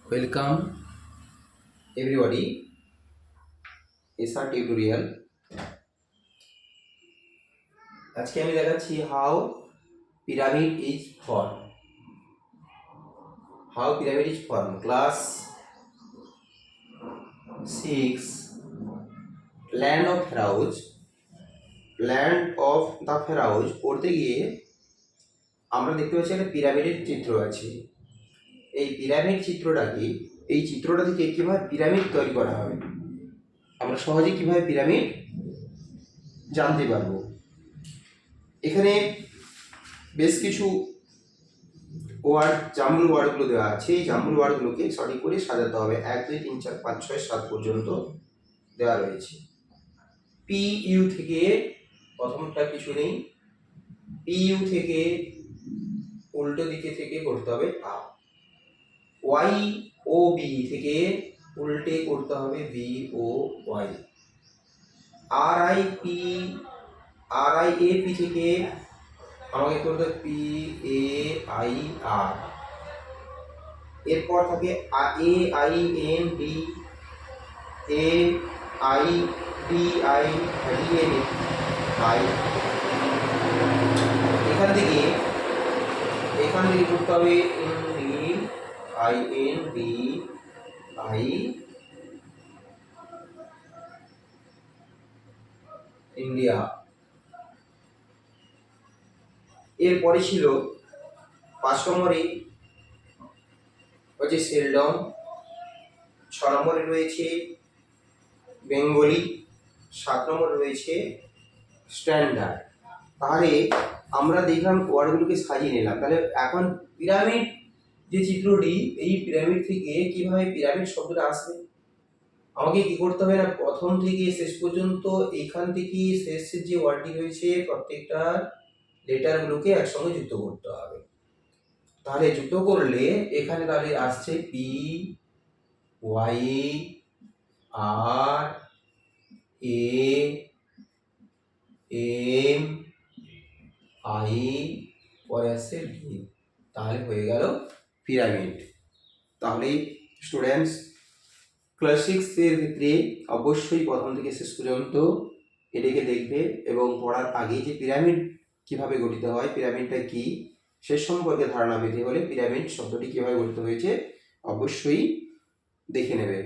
Welcome everybody SR tutorial. আজকে আমি দেখাচ্ছি how pyramid is form class 6 land of the ফেরাউজ পড়তে গিয়ে আমরা দেখতে পাচ্ছি একটা পিরামিডের চিত্র আছে। এই পিরামিড চিত্রটাকে এই চিত্রটা থেকে কীভাবে পিরামিড তৈরি করা হবে, আমরা সহজে কীভাবে পিরামিড জানতে পারবো। এখানে বেশ কিছু জাম্বল ওয়ার্ডগুলো দেওয়া আছে। এই জাম্বল ওয়ার্ডগুলোকে সঠিক করে সাজাতে হবে। 1 2 3 4 5 6 7 পর্যন্ত দেওয়া রয়েছে। পি ইউ থেকে প্রথমটা কিছু নেই, পি ইউ থেকে উল্টো দিকে থেকে করতে হবে আপ, ওয়াই ও বি থেকে উল্টে করতে হবে বি ও ওয়াই, আর আই এ পি থেকে আমাকে করতে হবে পি এ আই আর, এরপর থাকে A I N D A I D I D N I, এখান থেকে করতে হবে I N D I India. এরপরে ছিল 5 নম্বরে হচ্ছে সেলডন, 6 নম্বরে রয়েছে বেঙ্গলি, 7 নম্বরে রয়েছে স্ট্যান্ডার্ড। তাহলে আমরা দেখলাম ওয়ার্ডগুলোকে সাজিয়ে নিলাম। তাহলে এখন পিরামিড যে চিত্রটি, এই পিরামিড থেকে কিভাবে পিরামিড শব্দটা আসবে, আমাকে কি করতে হবে না, প্রথম থেকে শেষ পর্যন্ত এখান থেকে শেষের যে ওয়ার্ডটি রয়েছে প্রত্যেকটা লেটারগুলোকে একসঙ্গে যুক্ত করতে হবে। তাহলে যুক্ত করলে এখানে তাহলে আসছে P Y R A M I, পরে আসছে ডি, তাহলে হয়ে গেল পিরামিড। তাহলে স্টুডেন্টস ক্লাস 6 এর ক্ষেত্রে অবশ্যই প্রথম থেকে শেষ পর্যন্ত এটাকে দেখবে এবং পড়ার আগে যে পিরামিড কিভাবে গঠিত হয়, পিরামিডটা কি সে সম্পর্কে ধারণা পেতে হলে পিরামিড শব্দটি কিভাবে গঠিত হয়েছে অবশ্যই দেখে নেবে।